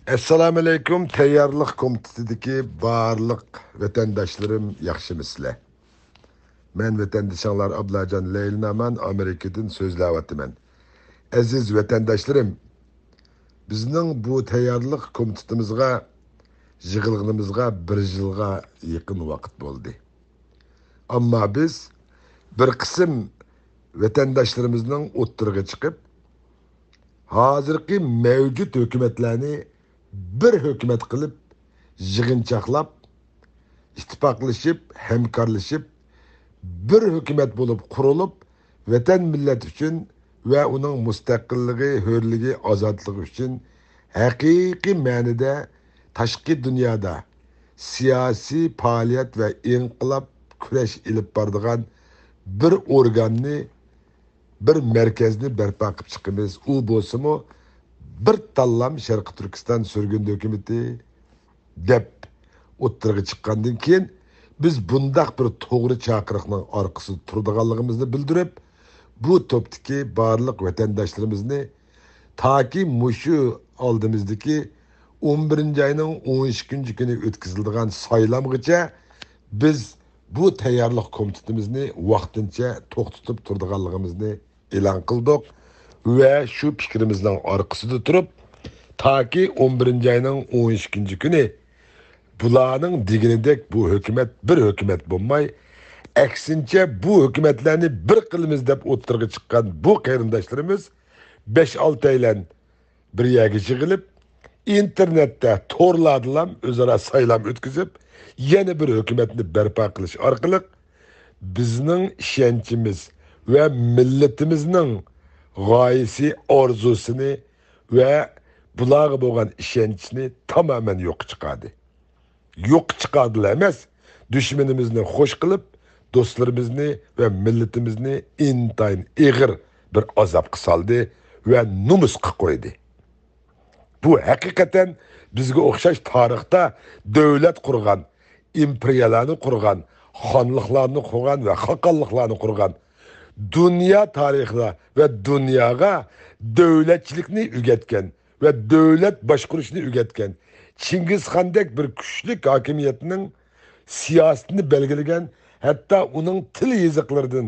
Assalamu alaykum. Tayyorlik komitetidagi barliq vatandoshlarım yaxshimisizlar? Men vatandoshlar Ablajon Leylaman Amerikadan so'zlayapman. Aziz vatandoshlarım, bizning bu tayyorlik komitetimizga yig'ilganimizga 1 yilga yaqin vaqt bo'ldi. Ammo biz bir qism vatandoshlarımızning o'ttirga chiqib, hozirgi mavjud hukumatlarni bir hukumat qilib yig'inchoqlab, ittifoqlashib, hamkorlashib bir hukumat bo'lib qurilib, vatan millat uchun va uning mustaqilligi, hurligi, ozodligi uchun haqiqiy ma'noda tashqi dunyoda siyosiy faoliyat va inqilob kurash ilib boradigan bir organni, bir markazni barpo qilib chiqamiz. U bo'lsa-mu bir tanlam Sharqi Turkiston surgun hukumati deb o'ttirga chiqqandan keyin biz bundaq bir to'g'ri chaqiriqning orqasida turadiganligimizni bildirib, bu topdagi barliq vatandoshlarimizni toki mushu oldimizdagi 11-oyning 12 kuni o'tkaziladigan saylamgacha biz bu tayyorlik komitetimizni vaqtincha to'xtatib turadiganligimizni e'lon qildik va shu fikrimizning orqasida turib, toki 11-oyning 12 kuni bularning deganidek bu hukumat bir hukumat bo'lmay, aksincha bu hukumatlarni bir qilamiz deb o'tirga chiqqan bu qarindoshlarimiz 5-6 aylan bir yerga yig'ilib, internetda to'rlardan o'zaro saylam o'tkazib, yana bir hukumatni barpo qilish orqali bizning ishonchimiz va millatimizning g'oyasi, orzusini va bularga bo'lgan ishonchni tamoman yo'q chiqardi. Yo'q chiqardilar emas, dushmanimizni xo'sh qilib, do'stlarimizni va millatimizni intayin ig'ir bir azobga soldi va numusga qo'ydi. Bu haqiqatan bizga o'xshash tarixda davlat qurgan, imperiyalarni qurgan, xonliqlarni qurgan va xaqonliqlarni qurgan, dünya tarixida va dunyoga davlatchilikni o'rgatgan va davlat boshqarishni o'rgatgan Chingizxondek bir kuchli hokimiyatning siyosatini belgilagan, hatto uning til yeziqlaridan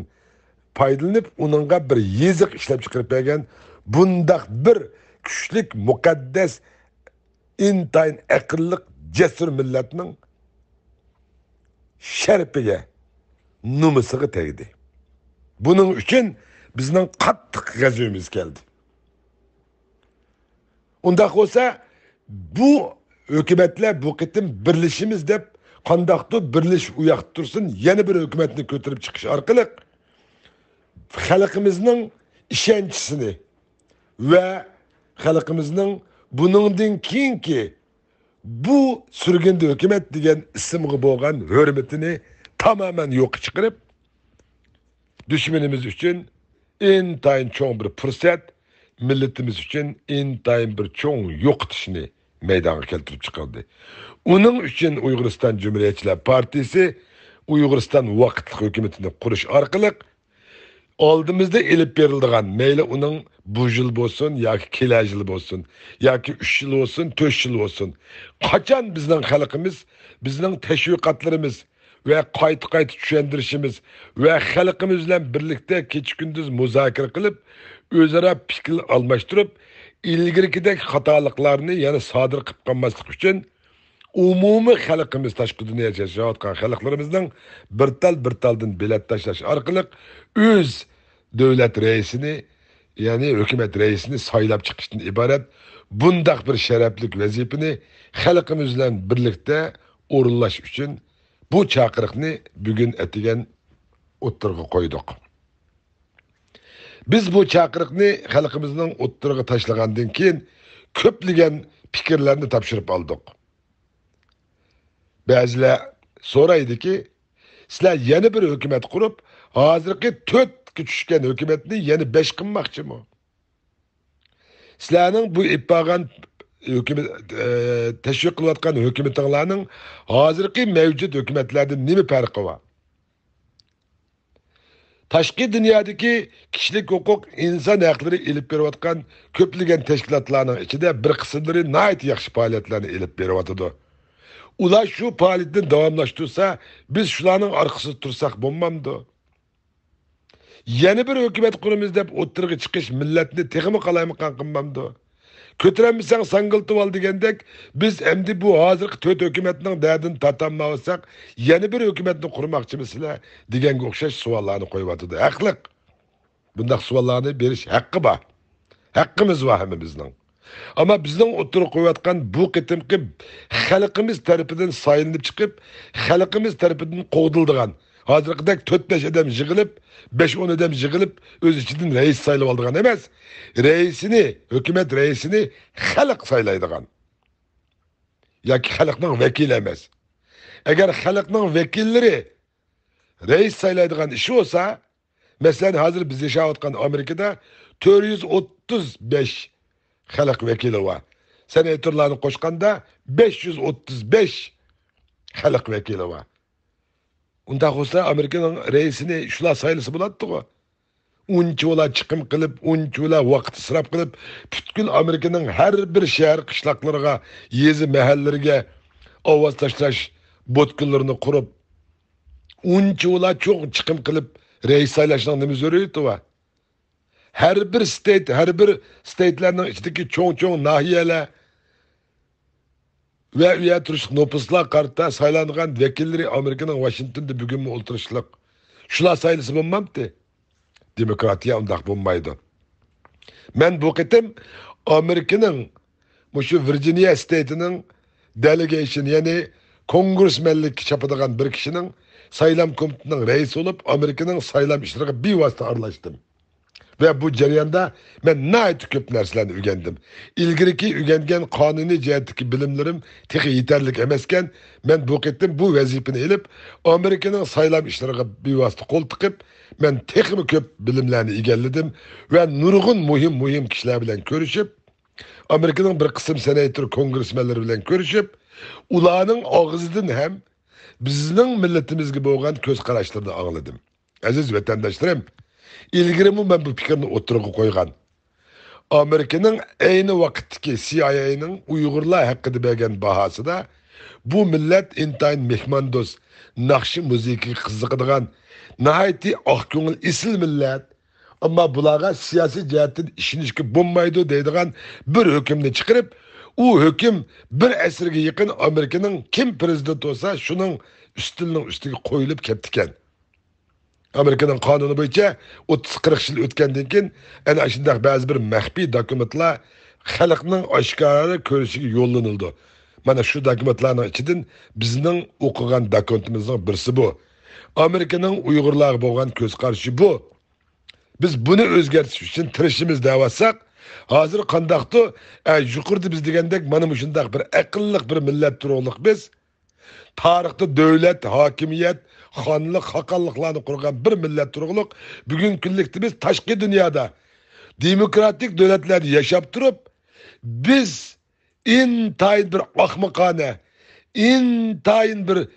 foydalanib, uningga bir yeziq ishlab chiqarib bergan bundaq bir kuchli, muqaddas, intayin aqlli, jasur millatning sharpiga, numusiga tegdi. Bunun için bizning qattiq g'azabimiz keldi. Undaq olsa, bu hukumatlar bu qitim birlashimiz deb qandaqdir birlish uyoqda tursin, yana bir hukumatni ko'tarib chiqish orqali xalqimizning ishonchisini va xalqimizning buningdan keyingi bu surgunda hukumat degan ismga bo'lgan hurmatini tamoman yo'q chiqarib, düşmanımız için intayin çoğun bir fırsat, milletimiz için intayin bir çoğun yo'qotishni meydana keltirib chiqardi. Onun için Uyg'uriston Cumhuriyetçiler Partisi Uyg'uriston vaqtli hukumatini qurish orqali oldimizda elib berildigan, mayli uning bu yil bo'lsin yoki kelar yil bo'lsin, yoki 3 yil bo'lsin, 4 yil bo'lsin, qachon bizning xalqimiz, bizning tashviqotlarimiz ve qayta tushuntirishimiz ve xalqimiz bilan birlikte kecha-kunduz muzokara qilib, o'zaro fikr almashtirib, ilgirgidek xatoliklarni yana sodir qilib qolmaslik uchun umumiy xalqimiz, tashqi dunyoda yashayotgan xalqlarimizning bir taldan bilet tashlash orqali o'z davlat raisini, ya'ni hukumat raisini saylab chiqishdan iborat bundaq bir sharafli vazifani xalqimiz bilan birlikte o'rinlash uchun bu chaqiriqni bugun atigan o'ttirga qo'ydik. Biz bu chaqiriqni xalqimizning o'ttirga tashlagandan keyin ko'plagan fikrlarni topshirib oldik. Ba'zilar so'raydiki, sizlar yana bir hukumat qurib, hozirgi 4 tushgan hukumatni yana 5 qilmoqchimi? Sizlarning bu ipag'an teşvik qilayotgan hukumatlarning hozirgi mavjud hukumatlardan nima farqi bor? Taşqi dünyadaki kişilik hukuk, insan hakları ilip beriyotgan köpligen teşkilatlarning içinde bir kısımları nayet yaxşı faaliyetlerini ilip beriyotudu. Ular şu faaliyetini davamlaştırsa, biz şularning arkasında tursak bo'lmamdi. Yeni bir hükümet kurumuz deb o'ttirg'i chiqish millatni texmi qalaymiqan qilmamdi. Kötürenmişsen sangıltıp al degendek, biz emdi bu hazırki töt hükümetinin derdini tatanmavasak, yeni bir hükümetini kurmakçı mısıla degenge okşaş suallarını koyuvatıdı. Haklık. Bundak suallarını beriş hakkı var. Hakkımız var hemimizden. Ama bizden oturup koyuvatkan bu kıtımki halkımız tarafından sayılınıp çıkıp, halkımız tarafından kovdulduğun, hazırkıdak 4-5 adam jığılıp, 5-10 adam jığılıp, öz içinden reis sayılıp aldığın emez. Reisini, hükümet reisini halk sayılaydıgan. Yaki halkның vekili emez. Eğer halkның vekilleri reis sayılaydıgan işi olsa, mesela hazır biz yaşayotgan Amerika'da 435 halk vekili var. Senatörlerini koşkanda 535 halk vekili var. Unda olsa Amerika'nın reisini şular sayılısı buladı o. Unçular çıkım kılıp, unçular vakit sırap kılıp, bütkül Amerika'nın her bir şehir kışlaklarına, yezi mahallerine avaz taşlaş botkullarını kurup, unçular çok çıkım kılıp, reis sayılaşından nemiz örüyordu var. Her bir state'lerinin içindeki çoğun nahiyeler ve üye turuşluk nüfuslar kartta saylanılan vekilleri Amerika'nın Washington'da bugün mü oturuşluk. Şular sayılısı bulmamdı. Demokratiya undak bulmaydı. Ben bu kıtım Amerika'nın şu Virginia State'inin delegation yani kongresmenlik çapıdığan bir kişinin saylam komitetinin reisi olup Amerika'nın saylam işlerine bir vasıta arlaştım. Ve bu jarayonda ben nayet köp narsalarni öğrendim. İlgiriki öğrengen kanuni cihetdeki bilimlerim tehi yeterlik emesken ben bu kettim bu vazifeni elip Amerika'nın saylam işlerine bir vasıta kol tıkıp ben tehi köp bilimlerini egelledim ve nurgun muhim kişiler bilen görüşüp Amerika'nın bir kısım senatör kongresmenleri bilen görüşüp ulanın ağzıdan hem bizning milletimiz gibi olan göz kararlarını anladım. Aziz vatandaşlarım, İlgirimi ben bu fikrini oturuğa koygan. Amerika'nın aynı vakitteki CIA'nın Uygurlar hakkında bergen bahası da bu millet intayin mehmandost, nakşı müziği kızıqıdığan, nahayeti ahkûngul isil millet, ama bularga siyasi cihetten işinişki bulmaydı deydiğen bir hükümle çıkarıp, o hüküm bir esirge yakın Amerika'nın kim prezident olsa şunun üstüne koyulup keptiken. Amerika'nın kanunu boyunca 30-40 yıl ötkenden keyin ana şunday bazı bir mahfi dokumentlar xalqning oshkora ko'rishiga yo'llanildi. Mana shu dokumentlarning ichidan bizning o'qigan dokumentimizning birisi bu. Amerika'nın Uyg'urlarga bo'lgan ko'z qarashi bu. Biz buni o'zgartirish uchun tirishimiz devatsak, hozir qandaqdi, yuqorida biz degandek mana shunday bir aqlliq bir millat turug'liq biz. Tarixda devlet, hakimiyet, xonlik, haqqonliklarni qurgan bir millat turug'liq. Bugun kunlikda biz tashqi dunyoda demokratik devletlarda yashab turib, biz intayin bir ahmoqona, intayin bir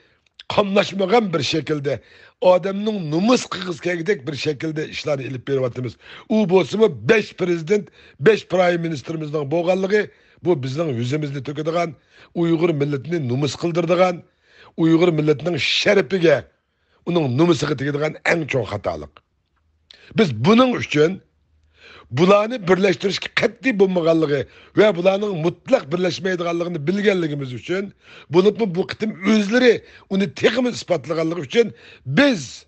qamlashmagan bir şekilde odamning numus qilg'izgandek bir şekilde ishlarni ilib beryapmiz. U bo'lsa 5 prezident, 5 prime ministerimizning bo'lganligi bu bizning yuzimizni to'kadigan, Uyg'ur millatini numus qildirdigan, Uyg'ur milletining sharafiga, uning numusiga tegadigan eng cho'ng xatolik. Biz buning uchun bularni birleştirishga qat'iy bo'lmaganligi va bularning mutlaq birlashmaydiganligini bilganligimiz uchun, bu qitim o'zlari uni texmi isbotlaganligi uchun biz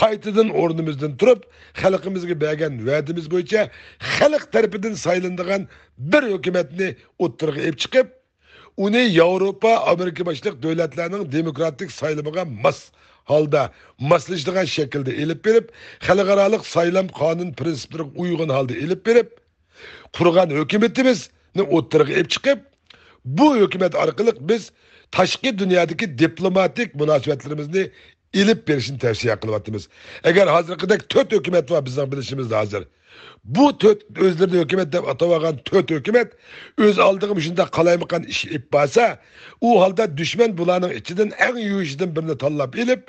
qaytadan o'rnimizdan turib, xalqimizga bergan va'damiz bo'yicha xalq tarafidan saylanadigan bir hukumatni o'ttirg'i olib chiqib, uni Yevropa, Amerika boshliq davlatlarning demokratik saylamiga halda maslashadigan şekilde elib berib, xalqarалық saylam qonun prinsiplariga uyg'un halda elib berib, qurgan hukumatimizni o'ttirg'i olib chiqib, bu hukumat orqali biz tashqi dunyodagi diplomatik munosabatlarimizni ilib berishni tavsiya qilyapmiz. Agar hozirgidek 4 hukumat var bizning bilishimizda hozir. Bu 4 özlerinde hükümet deb atavagan 4 hükümet öz aldığım şunda qalaymagan iş ip basa, o halda düşman bularning ichidan eng yuyishidan birini tanlab elib,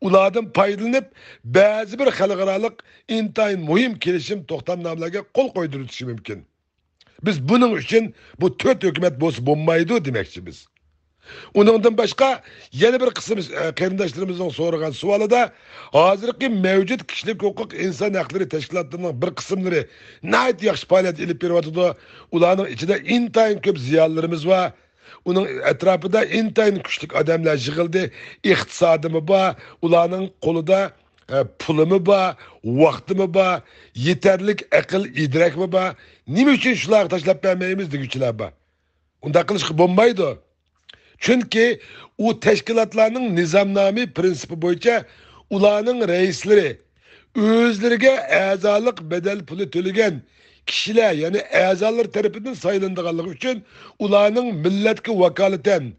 ulardan paydalanıp bazı bir xalqaralıq intayın muhim kelişim to'xtamnomalarga qo'l qo'ydirishi mumkin. Biz bunun için bu 4 hökumət bo'lsa bo'lmaydi demoqchi biz. Onundan başqa yana bir qism qarindoshlarımızın so'ragan savolida hozirgi mavjud kishilik huquq inson haqlari tashkilotlarining bir qismlari nayt yaxshi faoliyat ilib beryapti. Ularning ichida intayin ko'p ziyonlarimiz var. Onun etrafında intayin kuchli odamlar yig'ildi. İqtisodimi bor, ularning qo'lida pulimi bor, vaqtimi bor, yetarlik aql idrakmi bor. Nima uchun shularni tashlab bermaymiz deguchilar bor. Unda qilishga bo'lmaydi. Çünkü o teşkilatlarının nizamname prensibi boyunca ularning reislari özlerine azalık bedel pulu töleyen kişiler yani azalar tarafından sayılandığı için ularning milletke vakaleten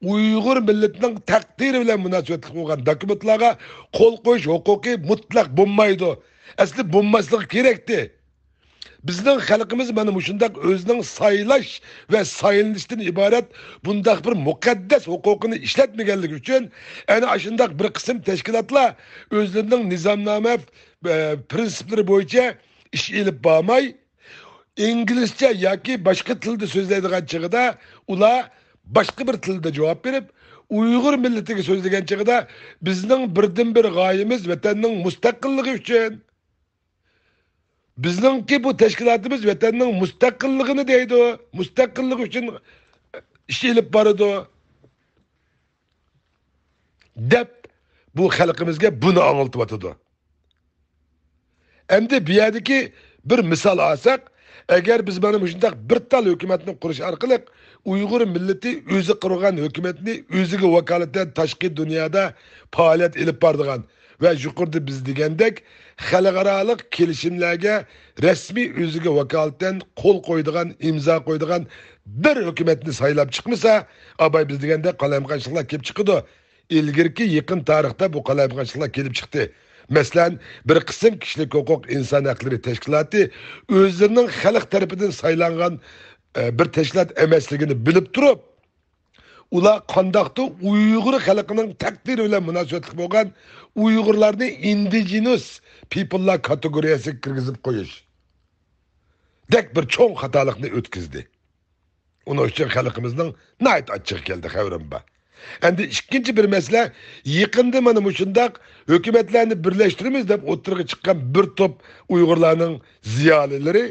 Uyghur milletinin takdiri bilen münasebetli olan dokumentlara kol koyuş hukuki mutlak bulmaydı. Asli bulmaslık gerekti. Bizning xalqimiz mana mushundoq o'zining saylash va saylanishdan iborat bundoq bir muqaddas huquqini ishlatmaganligi uchun ana shundoq bir qism tashkilotlar o'zlarining nizomnoma prinsiplari bo'yicha ish elib bormay inglizcha yoki boshqa tilda so'zlaydigan chig'ida ular boshqa bir tilda javob berib Uyg'ur millatiga so'zlagan chig'ida bizning birdan bir g'oyamiz vatanning mustaqilligi uchun Bizninki bu teşkilatımız vatanning mustaqilligini deydi. Mustaqillik uchun ish elib boradi. Deb bu xalqimizga buni anglatiyotidu. Endi bu yerdagi bir misol olsak, agar biz mana shunday bir tal hukumatni qurish orqali Uyg'ur millati o'zi qurgan hukumatni o'ziga vakolatdan tashqi dunyoda faoliyat elib boradigan ve yuqorida biz degandek xalqarалық kelishimlarga rasmiy o'ziga vakolatdan qo'l qo'ydigan, imzo qo'ydigan bir hukumatni saylab chiqmasa, abay biz deganda qalamqanchiliklar kelib chiqdi. Ilgirki yaqin tarixda bu qalamqanchiliklar kelib chiqdi. Masalan, bir qism kishilik huquq inson haqlari tashkiloti o'zining xalq tarafidan saylangan bir tashkilot emasligini bilib turib, ular qandaqda Uyg'ur xalqining taqdiri bilan munosabatli bo'lgan Uyg'urlarni indigenous people'lar kategoriyasiga kirgizib qo'yish dek bir cho'ng xatolikni o'tkazdi. Uning uchun xalqimizning nayt achchiq keldi xavrim bor. Endi ikkinchi bir masala yaqinda mana shundoq hukumatlarni birlashtiramiz deb o'tirg'i chiqqan bir to'p Uyg'urlarning ziyolilari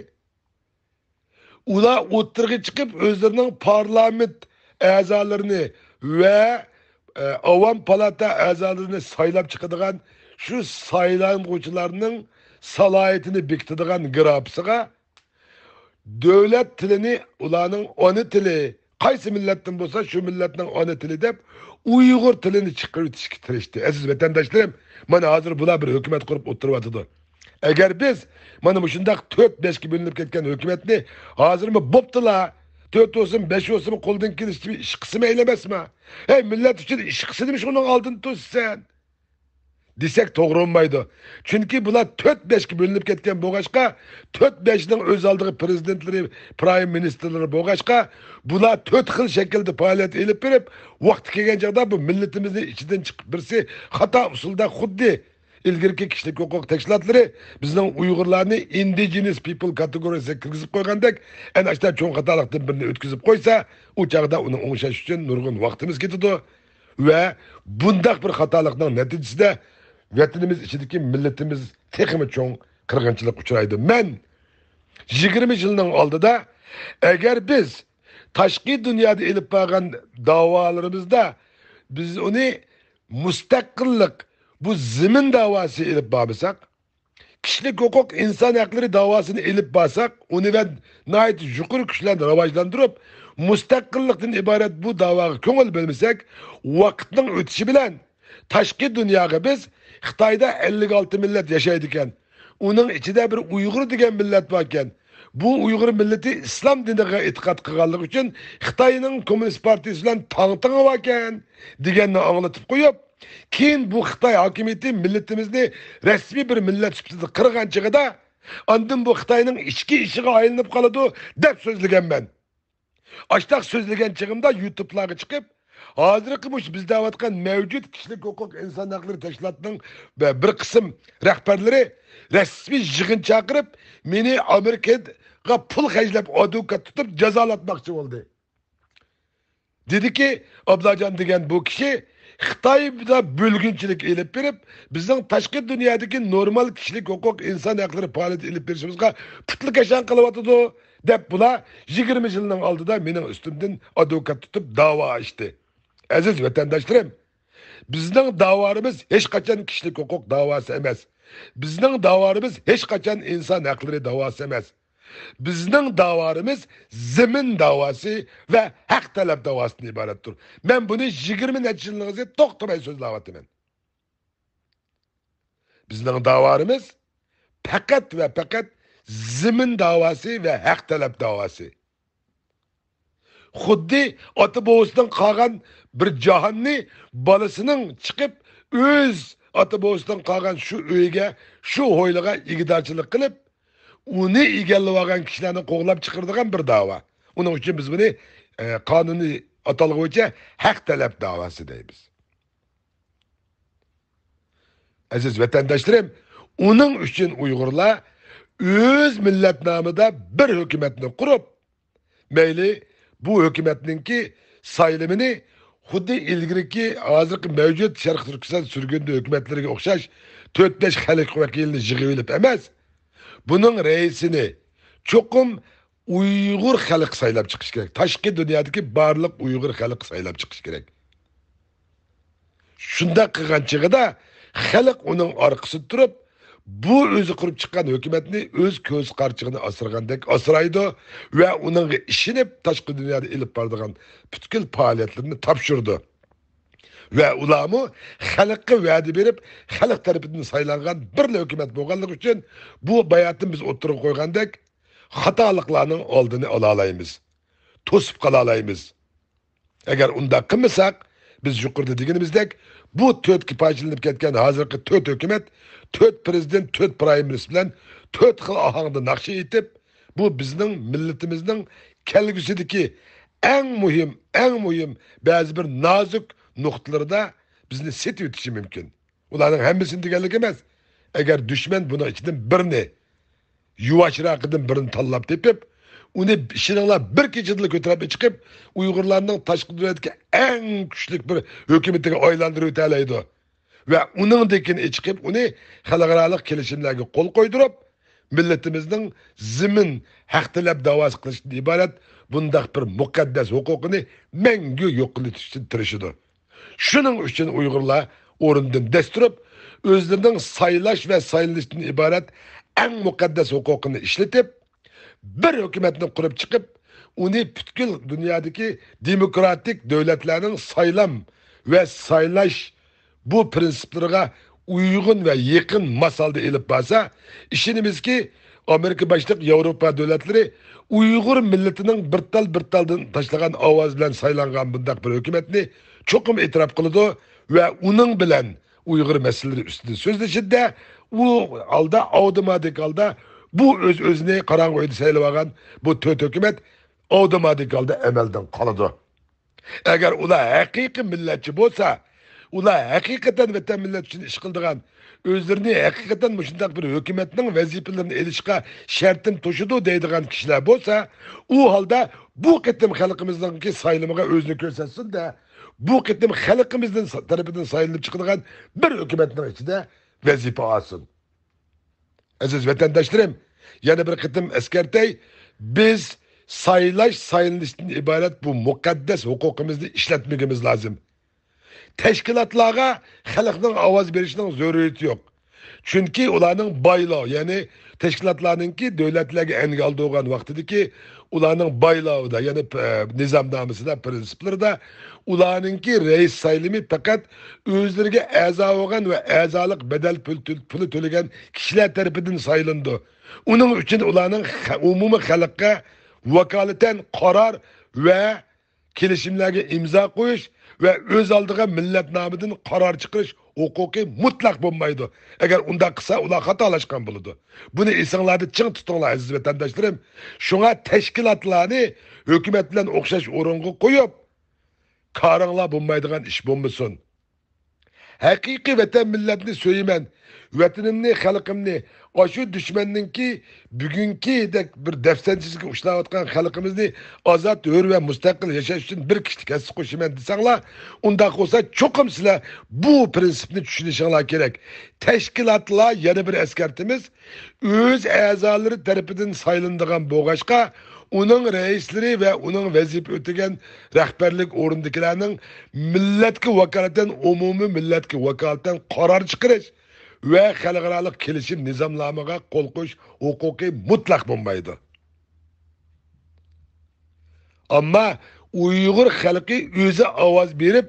ular o'tirg'i chiqib o'zlarining parlament a'zolarini ve avam palata a'zolarini saylab chiqadigan shu saylanuvchilarning salohiyatini bekitadigan grafisiga davlat tilini ularning ona tili qaysi millatdan bo'lsa shu millatning ona tili deb Uyg'ur tilini chiqarib o'tishga tirishdi. Aziz vatandoshlarım, mana hozir bular bir hukumat qurib o'tiryapti. Agar biz mana shundoq 4-5 ga bo'linib ketgan hukumatni hozirmi bo'ptilar 4 olsun 5 olsun qo'ldan kelishdi ish qismi eylemesmi? Hey millet uchun ish qismi shunun oldini to'ssan. Desek to'g'ri bo'lmaydi. Chunki bular 4-5 ga bo'linib ketgan bo'lg'achqa 4-5 ning o'z oldiga prezidentlari, prime ministerlari bo'lg'achqa bular 4 xil shaklda faoliyat elib berib, vaqti kelgan chog'da bu millatimizni ichidan chiqib birsi xato usulda xuddi ilgirki kishilik huquq tashkilotlari bizning Uyg'urlarni indigenous people kategoriyasiga kirgizib qo'ygandek, ana shu cho'ng xatolikdan birini o'tkazib qo'ysa, u chog'da uni o'nglash uchun nurg'un vaqtimiz ketadi va bundaq bir xatolikning natijasida vatanimiz ichidagi millatimiz texmi cho'ng qirg'inchilik uchraydi. Men 20 yilning oldida agar biz tashqi dunyoda elib borgan da'volarimizda biz uni mustaqillik bu zimin davası elib borsak, kishilik huquq inson haqlari davasini elib borsak, uni va nayt yuqori kuchlarni rivojlantirib, mustaqillikdan iborat bu da'voga ko'ngil bermasak, vaqtning o'tishi bilan tashqi dunyoga biz Xitoyda 56 millat yashaydi ekan, uning ichida bir Uyg'ur degan millat bor ekan. Bu Uyg'ur millati islom diniga e'tiqod qilganligi uchun Xitoyning Kommunist partiyasi bilan tang-tang bor ekan deganni anglatib qo'yib, keyin bu Xitoy hokimiyati millatimizni rasmiy bir millat sifatida qirgan chig'ida, ondan bu Xitoyning ichki ishiga aylanib qoladi deb so'zlaganman. Açtaq so'zlagan chig'imda YouTube'larga chiqib, Hozirgi biz davatgan mevcut kişilik hukuk insan hakları teşkilatının bir kısım rehberleri resmi yığın çağırıp beni Amerika'ya pul harcayıp avukat tutup cezalatmakçı oldu. Dedi ki Ablacan degen bu kişi Xitay'da bölgünçilik elip verip bizden taşkı dünyadaki normal kişilik hukuk insan hakları faaliyeti elip verişimizde pıtlık yaşan kılıvatıdı. Dep bula 20 yılının aldıda benim üstümden avukat tutup dava açtı. Aziz vatandaşlarım, bizden davarımız hiç kaçan kişilik hukuk davası emez. Bizden davarımız hiç kaçan insan hakları davası emez. Bizden davarımız zemin davası ve hak talep davasından ibarettir. Ben bunu 20 yılınızı toxtamay sözlavatımen. Bizden davarımız fakat ve fakat zemin davası ve hak talep davası. Xuddi ota bobosidan qolgan bir jahonni bolasının chiqib o'z ota bobosidan qolgan shu uyga, shu hoyliga igidorchilik qilib, uni egallab olgan kishilarni qo'g'lab chiqaradigan bir da'vo. Uning uchun biz buni qonuniy atalg'i bo'yicha haq talab da'vosi deymiz. Aziz vatandoshlarım, uning uchun Uyg'urlar o'z millat nomida bir hukumatni qurib, mayli bu hükümetninki sayılımını xuddi ilgiriki hozirgi mevcut Sharq Turkiston sürgünde hükümetlerine o'xshash 4-5 xalq vakilini yig'ib emas. Bunun reisini çokum Uygur xalq saylab chiqish kerak. Tashqi dunyodagi barliq Uygur xalq saylab chiqish kerak. Shunda qilgan chig'ida xalq uning orqasida turib, bu o'zi qurib chiqqan hukumatni o'z ko'z qarchig'ini asirgandek asraydi va uning ishinib tashqi dunyoda ilib boradigan butkul faoliyatlarini topshirdi. Ve ulamı xalqqa va'da berib, xalq tarafidan saylangan bir hukumat bo'lganligi uchun bu bayatni biz o'tirib qo'ygandek xatoliklarning oldini ola olamiz. To'sib qala olamiz. Agar unda qilmasak, biz yuqorida deganimizdek, bu 4 kipajilinib ketgan hozirgi 4 hukumat, 4 prezident, 4 prime minister bilan 4 xil ohangda naqsha etib, bu bizning millatimizning kelgusidagi eng muhim ba'zi bir nozik noktalarda bizni set yutişi mümkün. Ularning hammasini deganlik emas. Agar dushman buni ichidan birini yuvoshroqidan birini tanlab tepib, uni ishinglar bir kechada ko'tarib chiqib, Uyg'urlarning tashqi dunyodagi eng kuchli bir hukumatiga aylantirib o'talaydi. Va uningdekini chiqib, uni xalqaro kelishimlarga qo'l qo'ydirib, millatimizning zimin haq talab da'vosi qilishdan iborat bundaq bir muqaddas huquqini mangu yo'q qilish uchun tirishidi. Şunun için Uygurlar orundan desturib, özlerinin saylaş ve sayılıştan ibaret en mukaddes hukukunu işletip, bir hükümetini kurup çıkıp, onu bütün dünyadaki demokratik devletlerinin saylam ve saylaş bu prensiplerine uygun ve yakın masalda elip basa, işinimiz ki Amerika başlık Avrupa devletleri Uygur milletinin bir taldan taşlagan avaz bilen saylangan bundak bir hükümetini çokum itiraf kılıdı ve onun bilen Uygur meseleleri üstünde sözleşildi. Bu alda automatik alda bu özüne karangoydu sayılvagan bu tört hükümet automatik alda emelden kalıdı. Eğer ula hakiki milletçi bolsa, ula hakikaten vatan millet için iş kıldıgan, özlerini hakikaten müşündak bir hükümetinin vazifelerini elişka şartın toşudu deydigan kişiler bolsa, o halde bu ketim halkımızdan ki sayılımıga özünü göstersin de, bu ketim halkımızdan tarafından sayılıp çıkılan bir hükümetin içinde vazife alsın. Aziz vatandaşlarım, yani bir ketim eskertey, biz sayılıştan ibaret bu mukaddes hukukumuzu işletmemiz lazım. Teşkilatlara halkın avaz verişinin zürriyeti yok. Çünkü ularning baylağı, yani teşkilatlarınki devletlerge engel doğan vaktideki ularning baylağı da, yani nizamnamasida, prensiplerida ularninki reis sayılımı fakat özlerine a'zo olgan ve a'zolik bedel puli to'lagan kishilar tarafidan sayılındı. Onun için ularning umumiy xalqqa vakolatan qarar ve kelishimlarga imzo qo'yish ve öz aldığı millet namıdın karar çıkırış hukuki mutlak bulmaydı. Eğer unda kısa ular hatalaşkan buludu. Bunu insanlarda çın tutunlar aziz vatandaşlarım. Şuna teşkilatlarını hükümetle okşaş orungu koyup, karanglar bulmaydigan iş bulmasın. Haqiqiy vatan millatni söylemen, vatanimni, xalqimni, aşı düşmanninki bugünkü dek bir defsençizlikka uçlayotgan xalqimizni azat, hür ve müstakil yaşaş için bir kişilik his qo'shiman desanglar, undaq olsa çoqum sizlar bu prinsipni tushunishinglar kerak. Tashkilotlar yana bir eskartimiz, öz a'zolari tarafidan saylanadigan bo'lg'achqa, uning raisleri ve uning vazifa o'tagan rahbarlik o'rindagilarning millatga vakolatan, umumiy millatga vakolatan qaror chiqarish ve xalqaro kelishim nizomlamiga qo'l qo'yish huquqi mutlaq bo'lmaydi. Ammo Uyg'ur xalqi o'zi ovoz berib,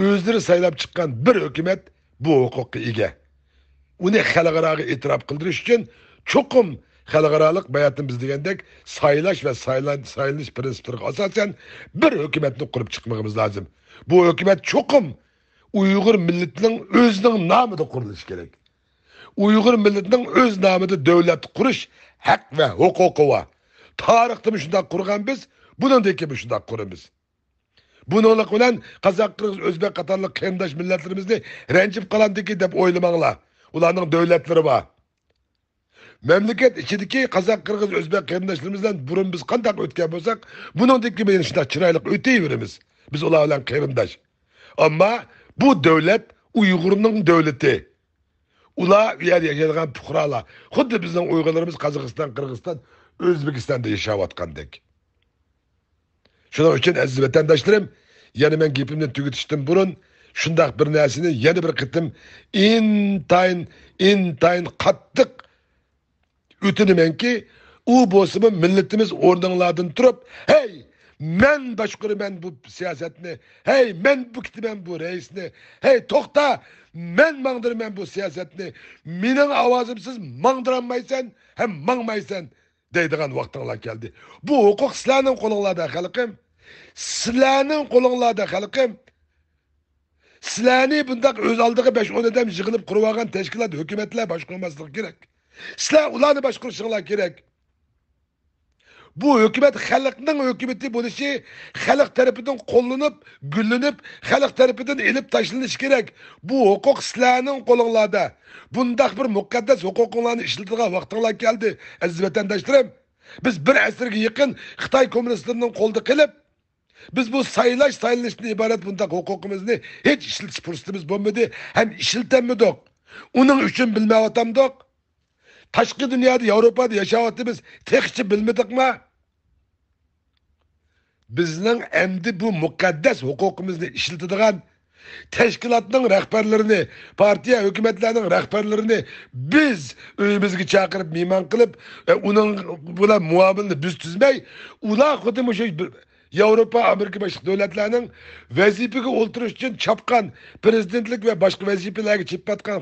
o'zlari saylab chiqqan bir hukumat bu huquqqa ega. Uni xalqaroga e'tirof qildirish uchun cho'qim xalqaroliq bayatimiz degandek saylash ve saylanish prinsiplariga asosan bir hukumatni qurib chiqmagimiz lozim. Bu hukumat cho'qim Uyg'ur millatining o'zining nomida qurilishi kerak. Uyg'ur millatining o'z nomida davlat qurish haq va huquqi var. Tarixda shunday qurgan biz, bundan keyin shunday quramiz. Bununla bilan Qozoq, Qirg'iz, O'zbek qatorli qarindosh millatlarimizni ranjib qolandiki deb o'ylamanglar. Ularning davlatlari bor. Memleket içindeki Qozoq, Qirg'iz, O'zbek qarindoshlarımızdan burun biz qanday o'tgan bo'lsak, bundan keyin shunday chiroyli o'tayveramiz. Biz ular bilan qarindosh. Ammo bu davlat Uyg'urning davlati. Ular yer yaşayan fuqarolar, xuddi bizning Uyg'urlarimiz Qozog'iston, Qirg'iziston, O'zbekistonda yashayotgandek. Shuning uchun aziz vatandoshlarım, yana men gapimni tugatishdan burun shunday bir narsani yana bir qitim intayin qattiq o'tinamanki, u bo'lsa millatimiz o'rninglardan turib, hey, men boshqaraman bu siyosatni, hey, men buktiman bu reisni, hey, to'xta, men mangdiraman bu siyosatni, mening ovozimsiz mangdiranmaysan, ham mangmaysan deydigan vaqtinglar keldi. Bu huquq sizlarning qo'linglarda, xalqim. Sizlarning qo'linglarda, xalqim. Sizlarni bundaq o'z oldiga 5-10 odam yig'ilib qurib olgan tashkilot, hukumatlar boshqarmasligi kerak. Sizlar ularni boshqarishinglar kerak. Bu hükümet xalqning hükümeti bo'lishi, xalq tarafidan qo'llanib, gullanib, xalq tarafidan elib tashlanishi kerak. Bu huquq sizlarning qo'linglarda. Bundaq bir muqaddas huquqlarni ishlatadigan vaqtinglar keldi, aziz vatandoshlarim. Biz bir asrga yaqin Xitoy kommunistlarining qo'lda qilib, biz bu saylanishdan iborat bundaq huquqimizni hech ishlatish fursatimiz bo'lmadi, ham ishlatanmadik. Uning uchun bilmayotgandik. Taşkı dünyada, Avrupa'da yaşayotimiz tekçi bilmedik mi? Bizning endi bu mukaddes hukukimizni işletadigan teşkilatning rahbarlarini, partiya, hükümetlerinin rahbarlarini biz uyimizga chaqirib, mehmon qilib, uning bilan muomalani biz tuzmay, ular xuddi shu Avrupa, Amerika boshqa davlatlarning vazifaga o'ltirish uchun chopgan prezidentlik va boshqa vazifalarga chipatgan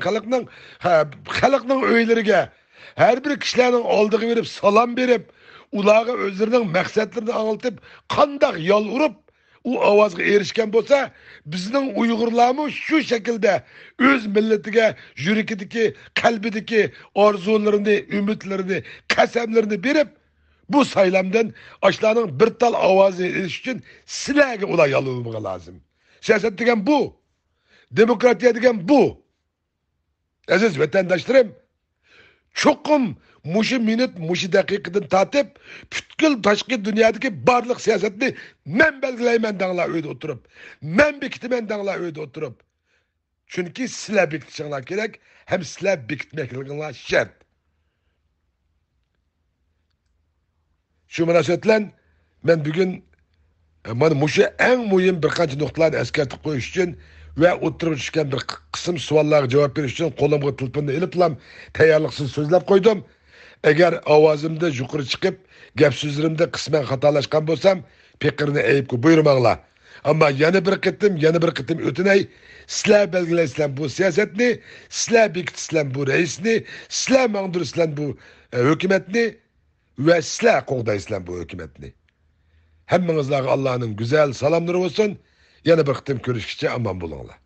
xalqning uylariga her bir kişilerin aldığı verip, salam verip, ulağa özlerinin məqsədlərini anlatıp, qandaq yol vurup, o avazga erişken bolsa, bizning Uyg'urlarımız şu şekilde öz milletine, yürekideki, kalbideki arzularını, ümitlerini, kasemlerini verip, bu saylamdan aşlarının bir tal avazı eriş için sizlerge ula yalılmağa lazım. Siyaset degen bu. Demokratiya degen bu. Aziz vatandaşlarım, çoqum muşu minut, muşu daqiqadan tatip, bütkül taşqi dünyadaki barlıq siyasetini men belgilayman dağlar öyde oturup, men bekitimen dağlar öyde oturup. Çünkü sizler bekitişinler gerek, hem sizler bekitmekliğinler şart. Şu münasebetle ben bugün muşu en mühim bir qancha noktalarni eskartib qo'yish uchun ve oturup düşken bir kısım suallara cevap veriş için kolumga telefonu iliplam tayyorliqsiz so'zlab qo'ydim. Eğer ovozimda yuqori chiqib, gap so'zlarimda qisman xatolaşkan bo'lsam, fikrni ayibga buyurmanglar. Ama yana bir qitim o'tinay, sizlar belgilaysizlar bu siyosatni, sizlar bekitisizlar bu reisni, sizlar mangdirsizlar bu hukumatni ve sizlar qo'g'daysizlar bu hukumatni. Hammangizlarga Allohning güzel salamlari olsun. Yana bir qitim ko'rishguncha omon bo'linglar.